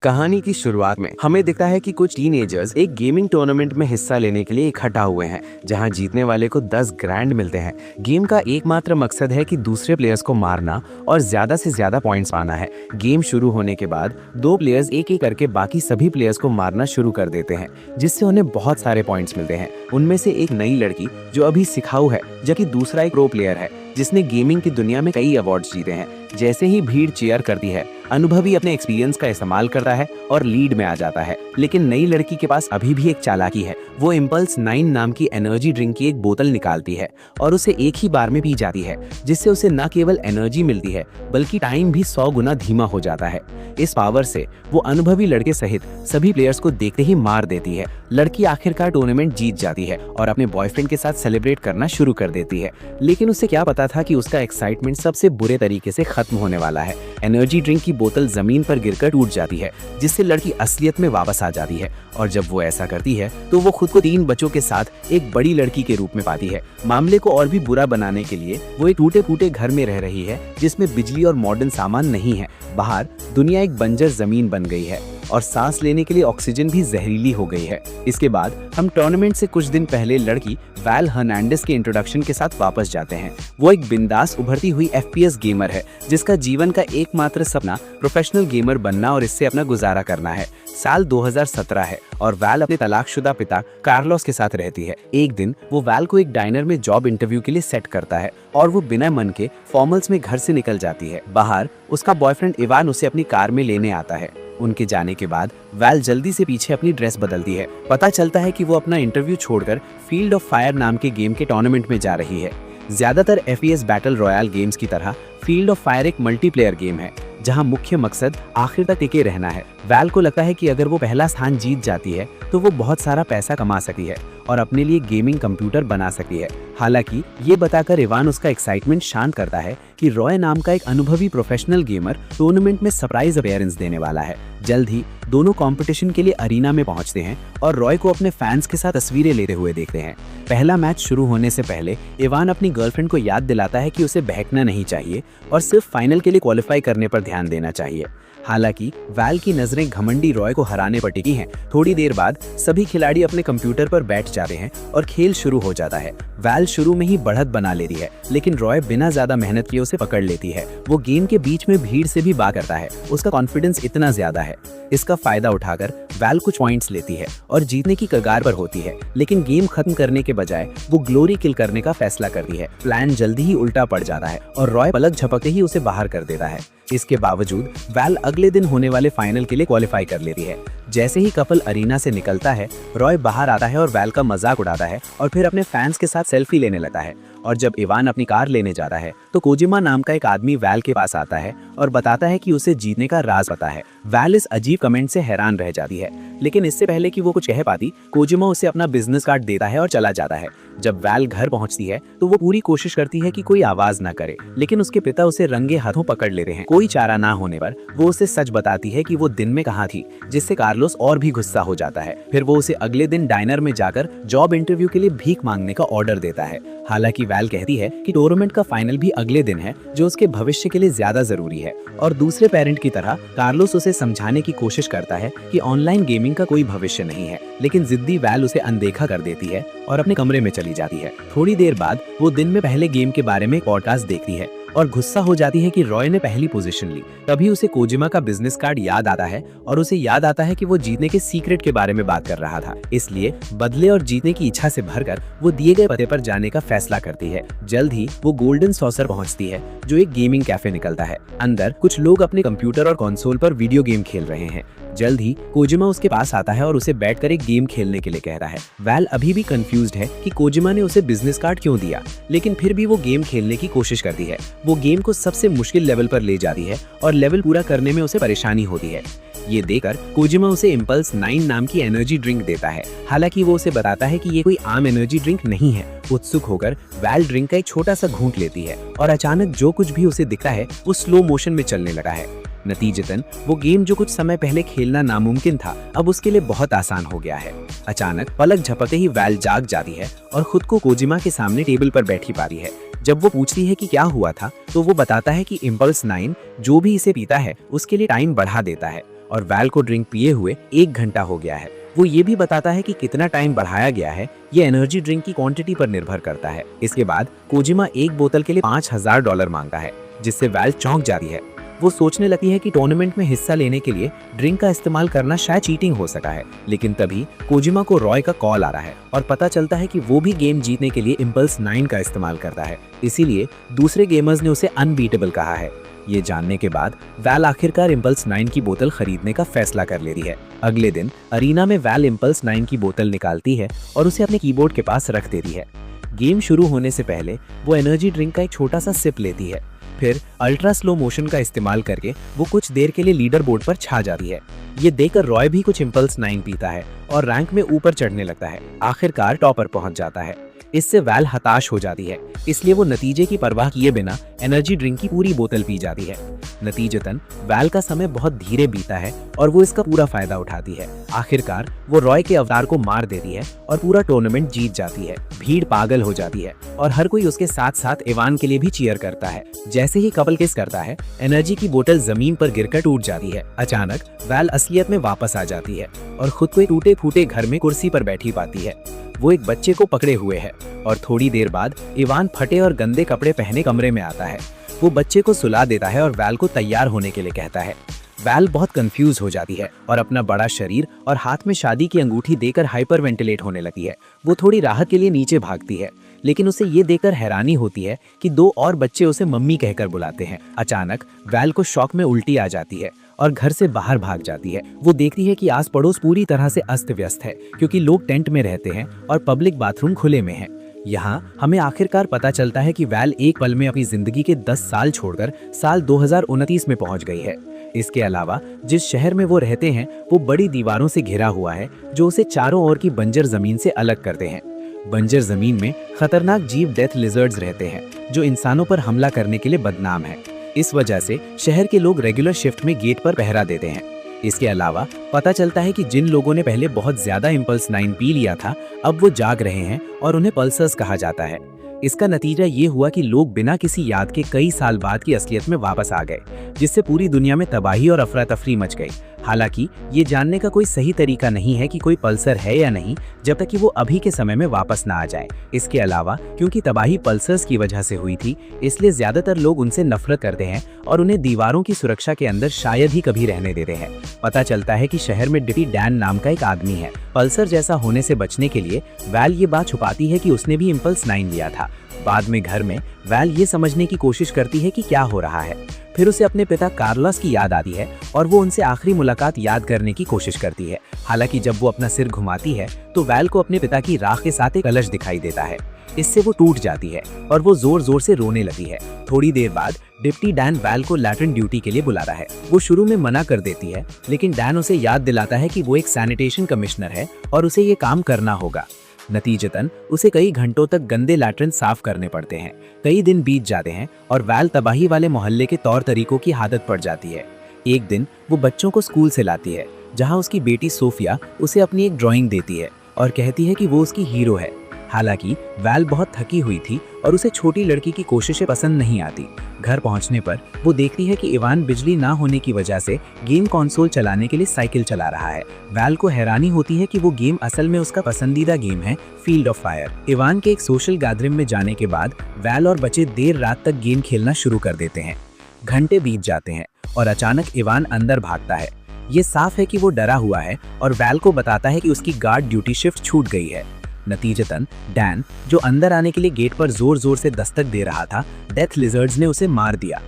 कहानी की शुरुआत में हमें दिखता है कि कुछ टीनेजर्स एक गेमिंग टूर्नामेंट में हिस्सा लेने के लिए इकट्ठा हुए हैं, जहां जीतने वाले को 10 ग्रैंड मिलते हैं। गेम का एकमात्र मकसद है कि दूसरे प्लेयर्स को मारना और ज्यादा से ज्यादा पॉइंट्स पाना है। गेम शुरू होने के बाद दो प्लेयर्स एक एक करके बाकी सभी प्लेयर्स को मारना शुरू कर देते हैं, जिससे उन्हें बहुत सारे पॉइंट्स मिलते हैं। उनमें से एक नई लड़की जो अभी सिखाऊ है, जबकि दूसरा एक प्रो प्लेयर है जिसने गेमिंग की दुनिया में कई अवार्ड्स जीते हैं। जैसे ही भीड़ चीयर करती है, अनुभवी अपने एक्सपीरियंस का इस्तेमाल करता है और लीड में आ जाता है। लेकिन नई लड़की के पास अभी भी एक चालाकी है। वो इम्पल्स 9 नाम की एनर्जी ड्रिंक की एक बोतल निकालती है और उसे एक ही बार में पी जाती है, जिससे उसे न केवल एनर्जी मिलती है बल्कि टाइम भी 100 गुना धीमा हो जाता है। इस पावर से वो अनुभवी लड़के सहित सभी प्लेयर्स को देखते ही मार देती है। लड़की आखिरकार टूर्नामेंट जीत जाती है और अपने बॉयफ्रेंड के साथ सेलिब्रेट करना शुरू कर देती है। लेकिन उसे क्या पता था कि उसका एक्साइटमेंट सबसे बुरे तरीके से खत्म होने वाला है। एनर्जी ड्रिंक की बोतल जमीन पर गिरकर टूट जाती है, जिससे लड़की असलियत में वापस आ जाती है। और जब वो ऐसा करती है तो वो खुद को 3 बच्चों के साथ एक बड़ी लड़की के रूप में पाती है। मामले को और भी बुरा बनाने के लिए वो एक टूटे फूटे घर में रह रही है, जिसमें बिजली और मॉडर्न सामान नहीं है। बाहर दुनिया एक बंजर जमीन बन गई है और सांस लेने के लिए ऑक्सीजन भी जहरीली हो गई है। इसके बाद हम टूर्नामेंट से कुछ दिन पहले लड़की वैल हर्नांडेस के इंट्रोडक्शन के साथ वापस जाते हैं। वो एक बिंदास उभरती हुई FPS गेमर है, जिसका जीवन का एकमात्र सपना प्रोफेशनल गेमर बनना और इससे अपना गुजारा करना है। साल 2017 है और वैल अपने तलाकशुदा पिता कार्लोस के साथ रहती है। एक दिन वो वैल को एक डाइनर में जॉब इंटरव्यू के लिए सेट करता है और वो बिना मन के फॉर्मल्स में घर से निकल जाती है। बाहर उसका बॉयफ्रेंड इवान उसे अपनी कार में लेने आता है। उनके जाने के बाद वैल जल्दी से पीछे अपनी ड्रेस बदलती है। पता चलता है कि वो अपना इंटरव्यू छोड़कर फील्ड ऑफ फायर नाम के गेम के टूर्नामेंट में जा रही है। ज्यादातर FPS बैटल रॉयल गेम्स की तरह फील्ड ऑफ फायर एक मल्टीप्लेयर गेम है, जहां मुख्य मकसद आखिर तक टिके रहना है। वैल को लगता है कि अगर वो पहला स्थान जीत जाती है तो वो बहुत सारा पैसा कमा सकती है और अपने लिए गेमिंग कंप्यूटर बना सकती है। हालांकि ये बताकर इवान उसका एक्साइटमेंट शांत करता है कि रॉय नाम का एक अनुभवी प्रोफेशनल गेमर टूर्नामेंट में सरप्राइज अपीयरेंस देने वाला है। जल्द ही दोनों कंपटीशन के लिए अरीना में पहुंचते हैं और रॉय को अपने फैंस के साथ तस्वीरें लेते हुए देखते हैं। पहला मैच शुरू होने से पहले इवान अपनी गर्लफ्रेंड को याद दिलाता है कि उसे बहकना नहीं चाहिए और सिर्फ फाइनल के लिए क्वालिफाई करने पर ध्यान देना चाहिए। हालांकि वैल की नजरें घमंडी रॉय को हराने पर टिकी हैं। थोड़ी देर बाद सभी खिलाड़ी अपने कंप्यूटर पर बैठ जाते हैं और खेल शुरू हो जाता है। वैल शुरू में ही बढ़त बना लेती है, लेकिन रॉय बिना ज्यादा मेहनत किए उसे पकड़ लेती है। वो गेम के बीच में भीड़ से भी बात करता है। उसका कॉन्फिडेंस इतना ज्यादा है। इसका फायदा उठाकर वैल कुछ पॉइंट्स लेती है और जीतने की कगार पर होती है, लेकिन गेम खत्म करने के बजाय वो ग्लोरी किल करने का फैसला करती है। प्लान जल्दी ही उल्टा पड़ जाता है और रॉय पलक झपकते ही उसे बाहर कर देता है। इसके बावजूद वैल अगले दिन होने वाले फाइनल के लिए क्वालिफाई कर लेती है। जैसे ही कपल अरीना से निकलता है, रॉय बाहर आता है और वैल का मजाक उड़ाता है और फिर अपने फैंस के साथ सेल्फी लेने लगता है। और जब इवान अपनी कार लेने जा रहा है तो कोजिमा नाम का एक आदमी वैल के पास आता है और बताता है कि उसे जीतने का राज पता है। वैल इस अजीब कमेंट से हैरान रह जाती है, लेकिन इससे पहले कि वो कुछ कह पाती, कोजिमा उसे अपना बिजनेस कार्ड देता है और चला जाता है। जब वैल घर पहुंचती है तो वो पूरी कोशिश करती है कि कोई आवाज ना करे, लेकिन उसके पिता उसे रंगे हाथों पकड़ लेते हैं। कोई चारा ना होने पर वो उसे सच बताती है कि वो दिन में कहाँ थी, जिससे कार्लोस और भी गुस्सा हो जाता है। फिर वो उसे अगले दिन डाइनर में जाकर जॉब इंटरव्यू के लिए भीख मांगने का ऑर्डर देता है। हालांकि वैल कहती है कि टूर्नामेंट का फाइनल भी अगले दिन है, जो उसके भविष्य के लिए ज्यादा जरूरी है। और दूसरे पेरेंट की तरह कार्लोस उसे समझाने की कोशिश करता है कि ऑनलाइन गेमिंग का कोई भविष्य नहीं है, लेकिन जिद्दी वैल उसे अनदेखा कर देती है और अपने कमरे में चली जाती है। थोड़ी देर बाद वो दिन में पहले गेम के बारे में पॉडकास्ट देखती है और गुस्सा हो जाती है कि रॉय ने पहली पोजीशन ली। तभी उसे कोजिमा का बिजनेस कार्ड याद आता है और उसे याद आता है कि वो जीतने के सीक्रेट के बारे में बात कर रहा था। इसलिए बदले और जीतने की इच्छा से भरकर वो दिए गए पते पर जाने का फैसला करती है। जल्द ही वो गोल्डन सॉसर पहुंचती है, जो एक गेमिंग कैफे निकलता है। अंदर कुछ लोग अपने कंप्यूटर और कंसोल पर वीडियो गेम खेल रहे हैं। जल्द ही कोजिमा उसके पास आता है और उसे बैठकर एक गेम खेलने के लिए कह रहा है। वैल अभी भी कंफ्यूज्ड है कि कोजिमा ने उसे बिजनेस कार्ड क्यों दिया, लेकिन फिर भी वो गेम खेलने की कोशिश करती है। वो गेम को सबसे मुश्किल लेवल पर ले जाती है और लेवल पूरा करने में उसे परेशानी होती है। ये देखकर कोजिमा उसे इम्पल्स 9 नाम की एनर्जी ड्रिंक देता है। हालांकि वो उसे बताता है कि ये कोई आम एनर्जी ड्रिंक नहीं है। उत्सुक होकर वैल ड्रिंक का एक छोटा सा घूंट लेती है और अचानक जो कुछ भी उसे दिखता है वो स्लो मोशन में चलने लगा है। नतीजतन वो गेम जो कुछ समय पहले खेलना नामुमकिन था, अब उसके लिए बहुत आसान हो गया है। अचानक पलक झपकते ही वैल जाग जाती है और खुद को कोजिमा के सामने टेबल पर बैठी पाती है। जब वो पूछती है कि क्या हुआ था, तो वो बताता है कि इम्पल्स 9 जो भी इसे पीता है उसके लिए टाइम बढ़ा देता है और वैल को ड्रिंक पिए हुए 1 घंटा हो गया है। वो ये भी बताता है कि कितना टाइम बढ़ाया गया है, ये एनर्जी ड्रिंक की क्वांटिटी पर निर्भर करता है। इसके बाद कोजिमा एक बोतल के लिए $5000 मांगता है, जिससे वैल चौंक जाती है। वो सोचने लगती है कि टूर्नामेंट में हिस्सा लेने के लिए ड्रिंक का इस्तेमाल करना शायद चीटिंग हो सका है। लेकिन तभी कोजिमा को रॉय का कॉल आ रहा है और पता चलता है कि वो भी गेम जीतने के लिए इम्पल्स 9 का इस्तेमाल करता है, इसीलिए दूसरे गेमर्स ने उसे अनबीटेबल कहा है। ये जानने के बाद वैल आखिरकार इम्पल्स 9 की बोतल खरीदने का फैसला कर लेती है। अगले दिन अरीना में वैल इम्पल्स 9 की बोतल निकालती है और उसे अपने कीबोर्ड के पास रख देती है। गेम शुरू होने से पहले वो एनर्जी ड्रिंक का एक छोटा सा सिप लेती है, फिर अल्ट्रा स्लो मोशन का इस्तेमाल करके वो कुछ देर के लिए लीडर बोर्ड पर छा जाती है। ये देखकर रॉय भी कुछ इम्पल्स 9 पीता है और रैंक में ऊपर चढ़ने लगता है। आखिरकार टॉपर पहुंच जाता है। इससे वैल हताश हो जाती है, इसलिए वो नतीजे की परवाह किए बिना एनर्जी ड्रिंक की पूरी बोतल पी जाती है। नतीजतन वैल का समय बहुत धीरे बीता है और वो इसका पूरा फायदा उठाती है। आखिरकार वो रॉय के अवतार को मार देती है और पूरा टूर्नामेंट जीत जाती है। भीड़ पागल हो जाती है और हर कोई उसके साथ साथ इवान के लिए भी चीयर करता है। जैसे ही कपल किस करता है, एनर्जी की बोतल जमीन पर गिरकर टूट जाती है। अचानक वैल असलियत में वापस आ जाती है और खुद को एक टूटे फूटे घर में कुर्सी पर बैठी पाती है। वो एक बच्चे को पकड़े हुए है और थोड़ी देर बाद इवान फटे और गंदे कपड़े पहने कमरे में आता है। वो बच्चे को सुला देता है और वैल को तैयार होने के लिए कहता है। वैल बहुत कंफ्यूज हो जाती है और अपना बड़ा शरीर और हाथ में शादी की अंगूठी देकर हाइपर वेंटिलेट होने लगती है। वो थोड़ी राहत के लिए नीचे भागती है, लेकिन उसे ये देखकर हैरानी होती है कि 2 और बच्चे उसे मम्मी कहकर बुलाते हैं। अचानक वैल को शॉक में उल्टी आ जाती है और घर से बाहर भाग जाती है। वो देखती है कि आस पड़ोस पूरी तरह से अस्त व्यस्त है, क्योंकि लोग टेंट में रहते हैं और पब्लिक बाथरूम खुले में है। यहाँ हमें आखिरकार पता चलता है कि वैल एक पल में अपनी जिंदगी के 10 साल छोड़कर साल 2029 में पहुंच गई है। इसके अलावा जिस शहर में वो रहते हैं वो बड़ी दीवारों से घिरा हुआ है, जो उसे चारों ओर की बंजर जमीन से अलग करते हैं। बंजर जमीन में खतरनाक जीव डेथ लिजर्ड्स रहते हैं, जो इंसानों पर हमला करने के लिए बदनाम है। इस वजह से शहर के लोग रेगुलर शिफ्ट में गेट पर पहरा देते हैं। इसके अलावा पता चलता है कि जिन लोगों ने पहले बहुत ज्यादा इम्पल्स 9 पी लिया था, अब वो जाग रहे हैं और उन्हें पल्सर्स कहा जाता है। इसका नतीजा ये हुआ कि लोग बिना किसी याद के कई साल बाद की असलियत में वापस आ गए, जिससे पूरी दुनिया में तबाही और अफरा तफरी मच गई। हालांकि ये जानने का कोई सही तरीका नहीं है कि कोई पल्सर है या नहीं, जब तक कि वो अभी के समय में वापस ना आ जाए। इसके अलावा क्योंकि तबाही पल्सर्स की वजह से हुई थी, इसलिए ज्यादातर लोग उनसे नफरत करते हैं और उन्हें दीवारों की सुरक्षा के अंदर शायद ही कभी रहने देते हैं। पता चलता है कि शहर में डिप्टी डैन नाम का एक आदमी है। पल्सर जैसा होने से बचने के लिए वैल ये बात छुपाती है कि उसने भी इम्पल्स 9 लिया था। बाद में घर में वैल ये समझने की कोशिश करती है कि क्या हो रहा है। फिर उसे अपने पिता कार्लोस की याद आती है और वो उनसे आखिरी मुलाकात याद करने की कोशिश करती है। हालांकि जब वो अपना सिर घुमाती है तो वैल को अपने पिता की राख के साथ एक कलश दिखाई देता है। इससे वो टूट जाती है और वो जोर जोर से रोने लगती है। थोड़ी देर बाद डिप्टी डैन वैल को लैट्रिन ड्यूटी के लिए बुलाता है। वो शुरू में मना कर देती है, लेकिन डैन उसे याद दिलाता है कि वो एक सैनिटेशन कमिश्नर है और उसे ये काम करना होगा। नतीजतन उसे कई घंटों तक गंदे लैट्रिन साफ करने पड़ते हैं। कई दिन बीत जाते हैं और वैल तबाही वाले मोहल्ले के तौर तरीकों की आदत पड़ जाती है। एक दिन वो बच्चों को स्कूल से लाती है, जहां उसकी बेटी सोफिया उसे अपनी एक ड्राइंग देती है और कहती है कि वो उसकी हीरो है। हालांकि वैल बहुत थकी हुई थी और उसे छोटी लड़की की कोशिशें पसंद नहीं आती। घर पहुंचने पर वो देखती है कि इवान बिजली ना होने की वजह से गेम कंसोल चलाने के लिए साइकिल चला रहा है। वैल को हैरानी होती है कि वो गेम असल में उसका पसंदीदा गेम है, फील्ड ऑफ फायर। इवान के एक सोशल गैदरिंग में जाने के बाद वैल और बच्चे देर रात तक गेम खेलना शुरू कर देते हैं। घंटे बीत जाते हैं और अचानक इवान अंदर भागता है। ये साफ है कि वो डरा हुआ है और वैल को बताता है कि उसकी गार्ड ड्यूटी शिफ्ट छूट गई है। नतीजतन डैन, जो अंदर आने के लिए गेट पर जोर जोर से दस्तक दे रहा था, डेथ लिजर्ड्स ने उसे मार दिया।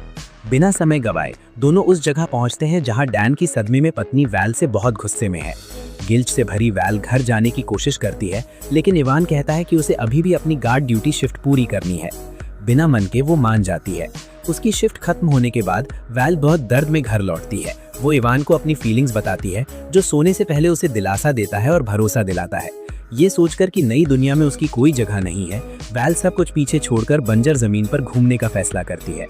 बिना समय गवाए दोनों उस जगह पहुंचते हैं जहां डैन की सदमे में पत्नी वैल से बहुत गुस्से में है। गिल्ट से भरी वैल घर जाने की कोशिश करती है, लेकिन इवान कहता है कि उसे अभी भी अपनी गार्ड ड्यूटी शिफ्ट पूरी करनी है। बिना मन के वो मान जाती है। उसकी शिफ्ट खत्म होने के बाद वैल बहुत दर्द में घर लौटती है। वो इवान को अपनी फीलिंग्स बताती है, जो सोने से पहले उसे दिलासा देता है और भरोसा दिलाता है। ये सोचकर कि नई दुनिया में उसकी कोई जगह नहीं है, वैल सब कुछ पीछे छोड़कर बंजर जमीन पर घूमने का फैसला करती है।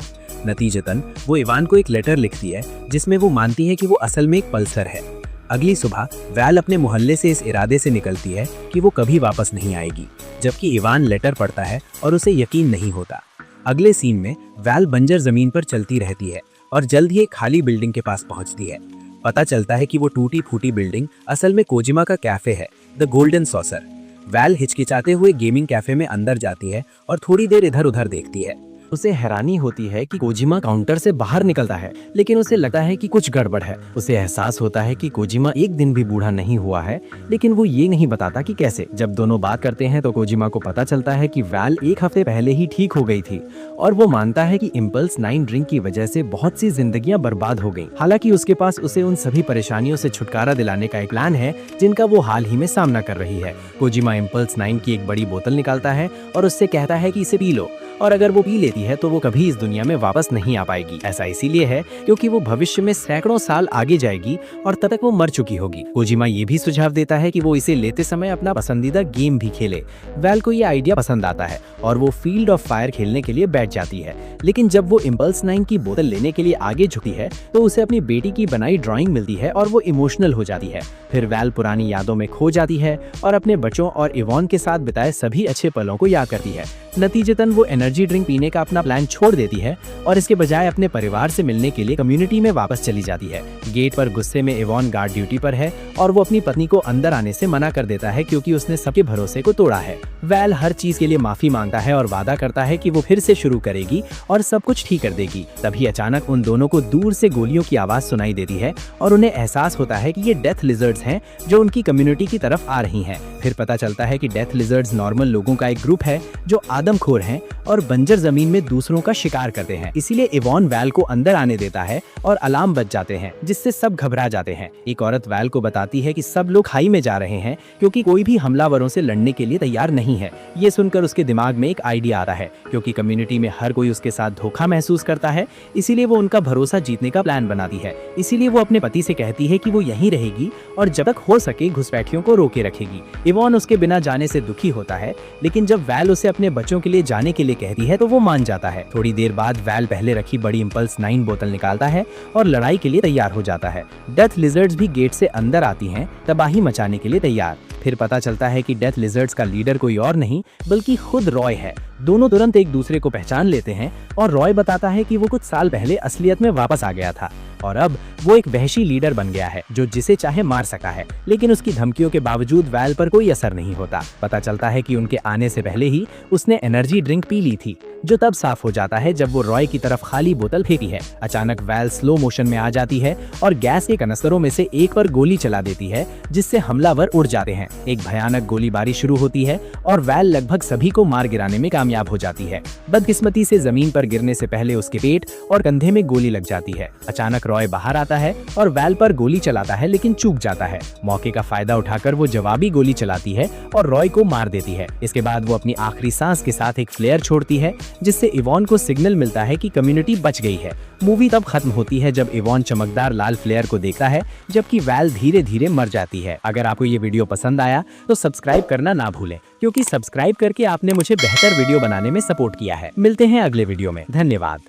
नतीजतन वो इवान को एक लेटर लिखती है, जिसमें वो मानती है कि वो असल में एक पल्सर है। अगली सुबह वैल अपने मोहल्ले से इस इरादे से निकलती है कि वो कभी वापस नहीं आएगी, जबकि इवान लेटर पढ़ता है और उसे यकीन नहीं होता। अगले सीन में वैल बंजर जमीन पर चलती रहती है और जल्द ही एक खाली बिल्डिंग के पास पहुंचती है। पता चलता है कि वो टूटी फूटी बिल्डिंग असल में कोजिमा का कैफे है, द गोल्डन सॉसर। वैल हिचकिचाते हुए गेमिंग कैफे में अंदर जाती है और थोड़ी देर इधर उधर देखती है। उसे हैरानी होती है कि कोजिमा काउंटर से बाहर निकलता है, लेकिन उसे लगता है कि कुछ गड़बड़ है। उसे एहसास होता है कि कोजिमा एक दिन भी बूढ़ा नहीं हुआ है, लेकिन वो ये नहीं बताता कि कैसे। जब दोनों बात करते हैं तो कोजिमा को पता चलता है कि वैल एक हफ्ते पहले ही ठीक हो गई थी और वो मानता है कि इम्पल्स 9 ड्रिंक की वजह से बहुत सी जिंदगियां बर्बाद हो गई। हालांकि उसके पास उसे उन सभी परेशानियों से छुटकारा दिलाने का एक प्लान है जिनका वो हाल ही में सामना कर रही है। कोजिमा इम्पल्स 9 की एक बड़ी बोतल निकालता है और उससे कहता है कि इसे पी लो, और अगर वो पी लेती है तो वो कभी इस दुनिया में वापस नहीं आ पाएगी। ऐसा इसीलिए है क्योंकि वो भविष्य में सैकड़ों साल आगे जाएगी और तब तक वो मर चुकी होगी। कोजिमा ये भी सुझाव देता है कि वो इसे लेते समय अपना पसंदीदा गेम भी खेले। वैल को ये आइडिया पसंद आता है और वो फील्ड ऑफ फायर खेलने के लिए बैठ जाती है। लेकिन जब वो इम्पल्स 9 की बोतल लेने के लिए आगे झुकती है तो उसे अपनी बेटी की बनाई ड्राइंग मिलती है और वो इमोशनल हो जाती है। फिर वैल पुरानी यादों में खो जाती है और अपने बच्चों और इवॉन के साथ बिताए सभी अच्छे पलों को याद करती है। नतीजतन वो एनर्जी ड्रिंक पीने का अपना प्लान छोड़ देती है और इसके बजाय अपने परिवार से मिलने के लिए कम्युनिटी में वापस चली जाती है। गेट पर गुस्से में इवॉन गार्ड ड्यूटी पर है और वो अपनी पत्नी को अंदर आने से मना कर देता है क्योंकि उसने सबके भरोसे को तोड़ा है। वैल हर चीज के लिए माफी मांगता है और वादा करता है कि वो फिर से शुरू करेगी और सब कुछ ठीक कर देगी। तभी अचानक उन दोनों को दूर से गोलियों की आवाज सुनाई देती है और उन्हें एहसास होता है कि ये डेथ लिजर्ड्स हैं जो उनकी कम्युनिटी की तरफ आ रही हैं। फिर पता चलता है कि डेथ लिजर्ड्स नॉर्मल लोगों का एक ग्रुप है जो आदमखोर हैं और बंजर जमीन में दूसरों का शिकार करते हैं। इसीलिए इवॉन वैल को अंदर आने देता है और अलार्म बज जाते हैं जिससे सब घबरा जाते हैं। एक औरत वैल को बताती है कि सब लोग खाई में जा रहे हैं क्योंकि कोई भी हमलावरों से लड़ने के लिए तैयार नहीं है। ये सुनकर उसके दिमाग में एक आइडिया आता है क्योंकि कम्युनिटी में हर कोई उसके साथ धोखा महसूस करता है, इसीलिए वो उनका भरोसा जीतने का प्लान बनाती है। इसीलिए वो अपने पति से कहती है कि वो यहीं रहेगी और जब तक हो सके घुसपैठियों को रोके रखेगी। इवॉन उसके बिना जाने से दुखी होता है, लेकिन जब वैल उसे अपने बच्चों के लिए जाने के लिए कहती है तो वो मान जाता है। थोड़ी देर बाद वैल पहले रखी बड़ी इम्पल्स 9 बोतल निकालता है और लड़ाई के लिए तैयार हो जाता है। डेथ लिजर्ड्स भी गेट से अंदर आती हैं, तबाही मचाने के लिए तैयार। फिर पता चलता है कि डेथ लिजर्ड्स का लीडर कोई और नहीं बल्कि खुद रॉय है। दोनों तुरंत एक दूसरे को पहचान लेते हैं और रॉय बताता है कि वो कुछ साल पहले असलियत में वापस आ गया था और अब वो एक वहशी लीडर बन गया है जो जिसे चाहे मार सका है। लेकिन उसकी धमकियों के बावजूद वैल पर कोई असर नहीं होता। पता चलता है कि उनके आने से पहले ही उसने एनर्जी ड्रिंक पी ली थी, जो तब साफ हो जाता है जब वो रॉय की तरफ खाली बोतल फेंकी है। अचानक वैल स्लो मोशन में आ जाती है और गैस के कनस्तरों में से एक पर गोली चला देती है जिससे हमलावर उड़ जाते हैं। एक भयानक गोलीबारी शुरू होती है और वैल लगभग सभी को मार गिराने में कामयाब हो जाती है। बदकिस्मती से जमीन पर गिरने से पहले उसके पेट और कंधे में गोली लग जाती है। अचानक रॉय बाहर आता है और वैल पर गोली चलाता है लेकिन चूक जाता है। मौके का फायदा उठाकर वो जवाबी गोली चलाती है और रॉय को मार देती है। इसके बाद वो अपनी आखिरी सांस के साथ एक फ्लेयर छोड़ती है जिससे इवॉन को सिग्नल मिलता है कि कम्युनिटी बच गई है। मूवी तब खत्म होती है जब इवॉन चमकदार लाल फ्लेयर को देखता है जबकि वैल धीरे धीरे मर जाती है। अगर आपको ये वीडियो पसंद आया तो सब्सक्राइब करना ना भूलें क्योंकि सब्सक्राइब करके आपने मुझे बेहतर वीडियो बनाने में सपोर्ट किया है। मिलते हैं अगले वीडियो में। धन्यवाद।